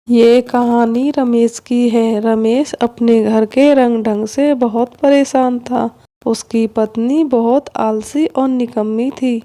ये कहानी रमेश की है। रमेश अपने घर के रंग ढंग से बहुत परेशान था। उसकी पत्नी बहुत आलसी और निकम्मी थी।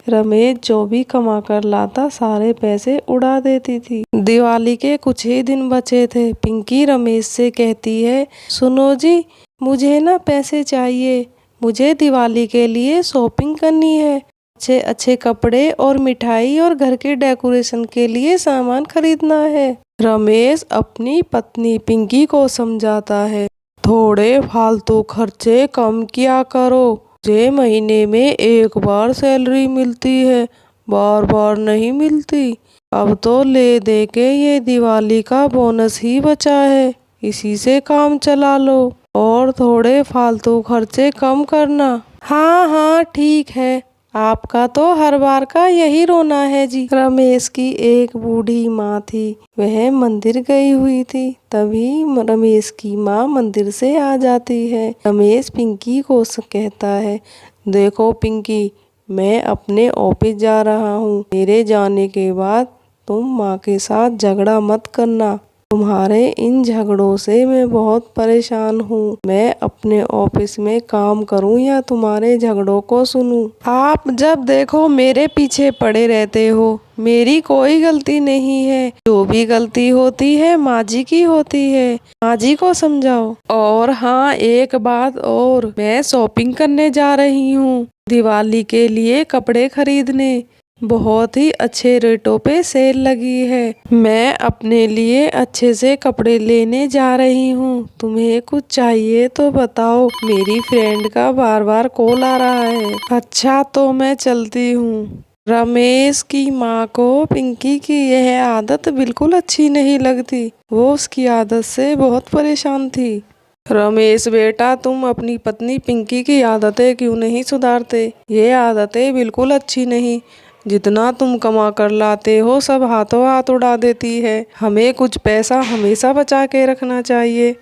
रमेश जो भी कमा कर लाता सारे पैसे उड़ा देती थी। दिवाली के कुछ ही दिन बचे थे। पिंकी रमेश से कहती है, सुनो जी, मुझे ना पैसे चाहिए। मुझे दिवाली के लिए शॉपिंग करनी है। अच्छे अच्छे कपड़े और मिठाई और घर के डेकोरेशन के लिए सामान खरीदना है। रमेश अपनी पत्नी पिंकी को समझाता है, थोड़े फालतू खर्चे कम किया करो। मुझे महीने में एक बार सैलरी मिलती है, बार बार नहीं मिलती। अब तो ले दे के ये दिवाली का बोनस ही बचा है, इसी से काम चला लो और थोड़े फालतू खर्चे कम करना। हाँ हाँ ठीक है, आपका तो हर बार का यही रोना है जी। रमेश की एक बूढ़ी माँ थी, वह मंदिर गई हुई थी। तभी रमेश की माँ मंदिर से आ जाती है। रमेश पिंकी को कहता है, देखो पिंकी, मैं अपने ऑफिस जा रहा हूँ। मेरे जाने के बाद तुम माँ के साथ झगड़ा मत करना। तुम्हारे इन झगड़ों से मैं बहुत परेशान हूँ। मैं अपने ऑफिस में काम करूँ या तुम्हारे झगड़ों को सुनूं? आप जब देखो मेरे पीछे पड़े रहते हो। मेरी कोई गलती नहीं है। जो भी गलती होती है माँ जी की होती है। माँ जी को समझाओ। और हाँ, एक बात और, मैं शॉपिंग करने जा रही हूँ दिवाली के लिए कपड़े खरीदने। बहुत ही अच्छे रेटों पे सेल लगी है। मैं अपने लिए अच्छे से कपड़े लेने जा रही हूँ। तुम्हें कुछ चाहिए तो बताओ। मेरी फ्रेंड का बार बार कॉल आ रहा है। अच्छा तो मैं चलती हूँ। रमेश की माँ को पिंकी की यह आदत बिल्कुल अच्छी नहीं लगती। वो उसकी आदत से बहुत परेशान थी। रमेश बेटा, तुम अपनी पत्नी पिंकी की आदतें क्यों नहीं सुधारते? ये आदतें बिल्कुल अच्छी नहीं। जितना तुम कमा कर लाते हो सब हाथों हाथ उड़ा देती है। हमें कुछ पैसा हमेशा बचा के रखना चाहिए,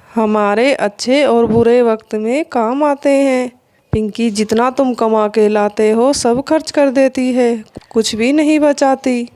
हमारे अच्छे और बुरे वक्त में काम आते हैं। पिंकी, जितना तुम कमा के लाते हो सब खर्च कर देती है, कुछ भी नहीं बचाती।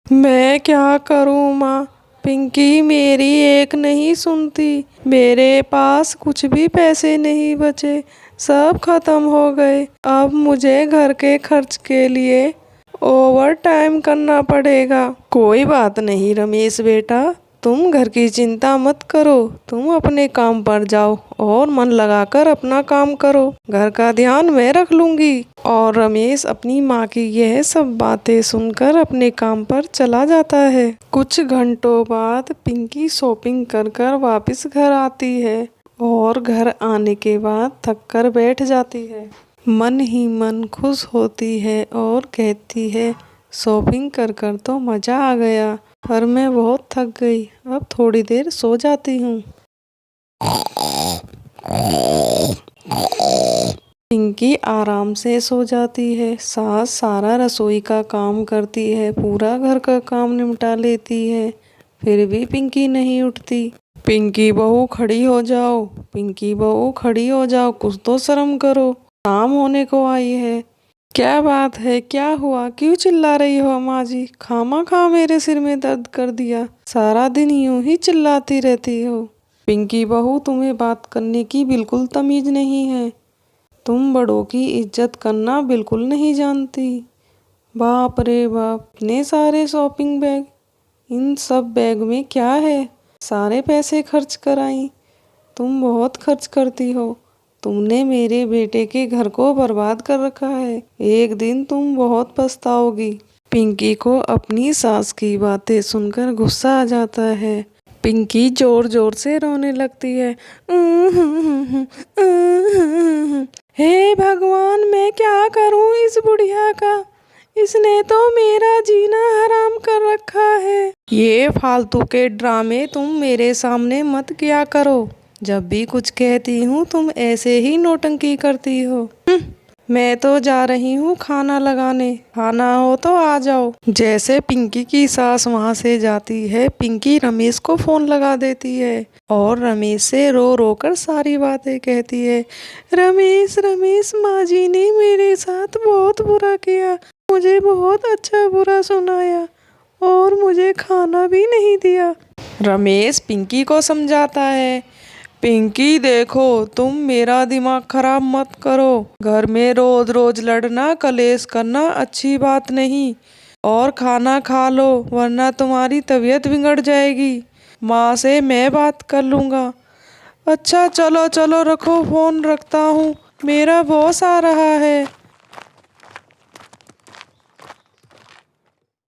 मैं क्या करूँ माँ? पिंकी मेरी एक नहीं सुनती। मेरे पास कुछ भी पैसे नहीं बचे, सब खत्म हो गए। अब मुझे घर के खर्च के लिए ओवर टाइम करना पड़ेगा। कोई बात नहीं रमेश बेटा, तुम घर की चिंता मत करो। तुम अपने काम पर जाओ और मन लगाकर अपना काम करो। घर का ध्यान मैं रख लूंगी। और रमेश अपनी माँ की यह सब बातें सुनकर अपने काम पर चला जाता है। कुछ घंटों बाद पिंकी शॉपिंग कर कर वापस घर आती है और घर आने के बाद थक कर बैठ जाती है। मन ही मन खुश होती है और कहती है, शॉपिंग कर कर तो मज़ा आ गया, पर मैं बहुत थक गई। अब थोड़ी देर सो जाती हूँ। पिंकी आराम से सो जाती है। सास सारा रसोई का काम करती है, पूरा घर का काम निपटा लेती है, फिर भी पिंकी नहीं उठती। पिंकी बहू खड़ी हो जाओ, पिंकी बहू खड़ी हो जाओ, कुछ तो शर्म करो, शाम होने को आई है। क्या बात है, क्या हुआ, क्यों चिल्ला रही हो अम्मा जी? खामा मेरे सिर में दर्द कर दिया, सारा दिन यूं ही चिल्लाती रहती हो। पिंकी बहू, तुम्हें बात करने की बिल्कुल तमीज नहीं है। तुम बड़ों की इज्जत करना बिल्कुल नहीं जानती। बाप रे बाप, इतने सारे शॉपिंग बैग, इन सब बैग में क्या है? सारे पैसे खर्च कराई। तुम बहुत खर्च करती हो। तुमने मेरे बेटे के घर को बर्बाद कर रखा है। एक दिन तुम बहुत पछताओगी। पिंकी को अपनी सास की बातें सुनकर गुस्सा आ जाता है। पिंकी जोर जोर से रोने लगती है। हे भगवान, मैं क्या करूं इस बुढ़िया का? इसने तो मेरा जीना हराम कर रखा है। ये फालतू के ड्रामे तुम मेरे सामने मत किया करो। जब भी कुछ कहती हूँ तुम ऐसे ही नौटंकी करती हो। मैं तो जा रही हूँ खाना लगाने, खाना हो तो आ जाओ। जैसे पिंकी की सास वहाँ से जाती है, पिंकी रमेश को फोन लगा देती है और रमेश से रो रो कर सारी बातें कहती है। रमेश रमेश, माँ जी ने मेरे साथ बहुत बुरा किया, मुझे बहुत अच्छा बुरा सुनाया और मुझे खाना भी नहीं दिया। रमेश पिंकी को समझाता है, पिंकी देखो, तुम मेरा दिमाग खराब मत करो। घर में रोज रोज लड़ना कलेश करना अच्छी बात नहीं। और खाना खा लो वरना तुम्हारी तबीयत बिगड़ जाएगी। माँ से मैं बात कर लूँगा। अच्छा चलो चलो रखो फोन, रखता हूँ, मेरा बॉस आ रहा है।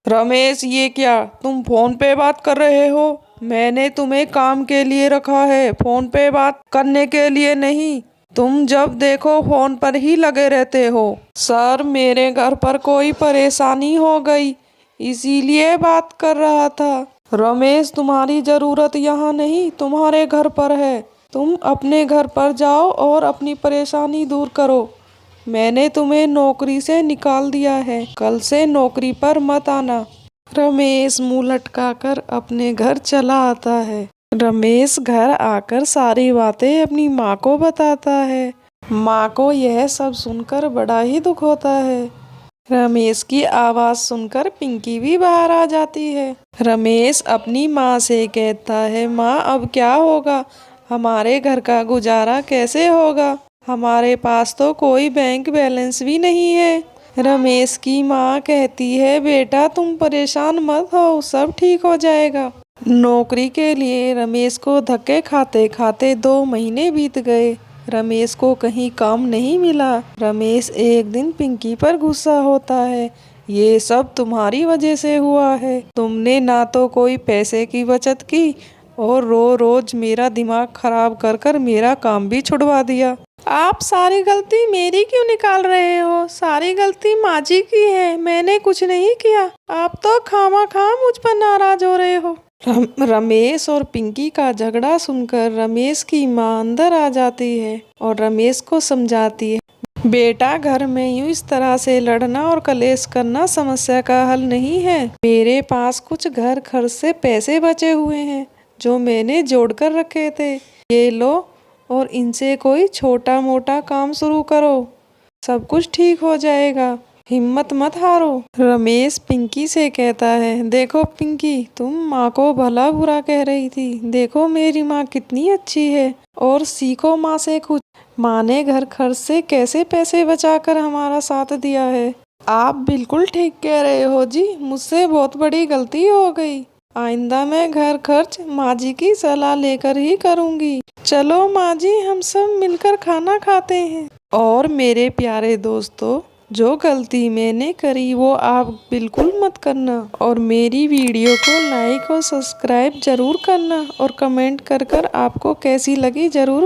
रमेश ये क्या, तुम फोन पे बात कर रहे हो? मैंने तुम्हें काम के लिए रखा है, फोन पे बात करने के लिए नहीं। तुम जब देखो फोन पर ही लगे रहते हो। सर मेरे घर पर कोई परेशानी हो गई इसीलिए बात कर रहा था। रमेश तुम्हारी जरूरत यहाँ नहीं तुम्हारे घर पर है। तुम अपने घर पर जाओ और अपनी परेशानी दूर करो। मैंने तुम्हें नौकरी से निकाल दिया है, कल से नौकरी पर मत आना। रमेश मुंह लटकाकर अपने घर चला आता है। रमेश घर आकर सारी बातें अपनी माँ को बताता है। माँ को यह सब सुनकर बड़ा ही दुख होता है। रमेश की आवाज़ सुनकर पिंकी भी बाहर आ जाती है। रमेश अपनी माँ से कहता है, माँ अब क्या होगा, हमारे घर का गुजारा कैसे होगा, हमारे पास तो कोई बैंक बैलेंस भी नहीं है। रमेश की माँ कहती है, बेटा तुम परेशान मत हो, सब ठीक हो जाएगा। नौकरी के लिए रमेश को धक्के खाते खाते 2 महीने बीत गए। रमेश को कहीं काम नहीं मिला। रमेश एक दिन पिंकी पर गुस्सा होता है, ये सब तुम्हारी वजह से हुआ है। तुमने ना तो कोई पैसे की बचत की और रोज मेरा दिमाग खराब कर कर मेरा काम भी छुड़वा दिया। आप सारी गलती मेरी क्यों निकाल रहे हो? सारी गलती माँ जी की है, मैंने कुछ नहीं किया। आप तो खामा मुझ पर नाराज हो रहे हो। रमेश और पिंकी का झगड़ा सुनकर रमेश की माँ अंदर आ जाती है और रमेश को समझाती है, बेटा घर में यूं इस तरह से लड़ना और कलेश करना समस्या का हल नहीं है। मेरे पास कुछ घर खर्च से पैसे बचे हुए हैं जो मैंने जोड़ कर रखे थे, ये लो और इनसे कोई छोटा मोटा काम शुरू करो, सब कुछ ठीक हो जाएगा, हिम्मत मत हारो। रमेश पिंकी से कहता है, देखो पिंकी, तुम माँ को भला बुरा कह रही थी, देखो मेरी माँ कितनी अच्छी है और सीखो माँ से कुछ। माँ ने घर खर्च से कैसे पैसे बचाकर हमारा साथ दिया है। आप बिल्कुल ठीक कह रहे हो जी, मुझसे बहुत बड़ी गलती हो गई। आइंदा मैं घर खर्च माँ जी की सलाह लेकर ही करूँगी। चलो माँ जी हम सब मिलकर खाना खाते हैं। और मेरे प्यारे दोस्तों, जो गलती मैंने करी वो आप बिल्कुल मत करना और मेरी वीडियो को लाइक और सब्सक्राइब जरूर करना और कमेंट कर आपको कैसी लगी जरूर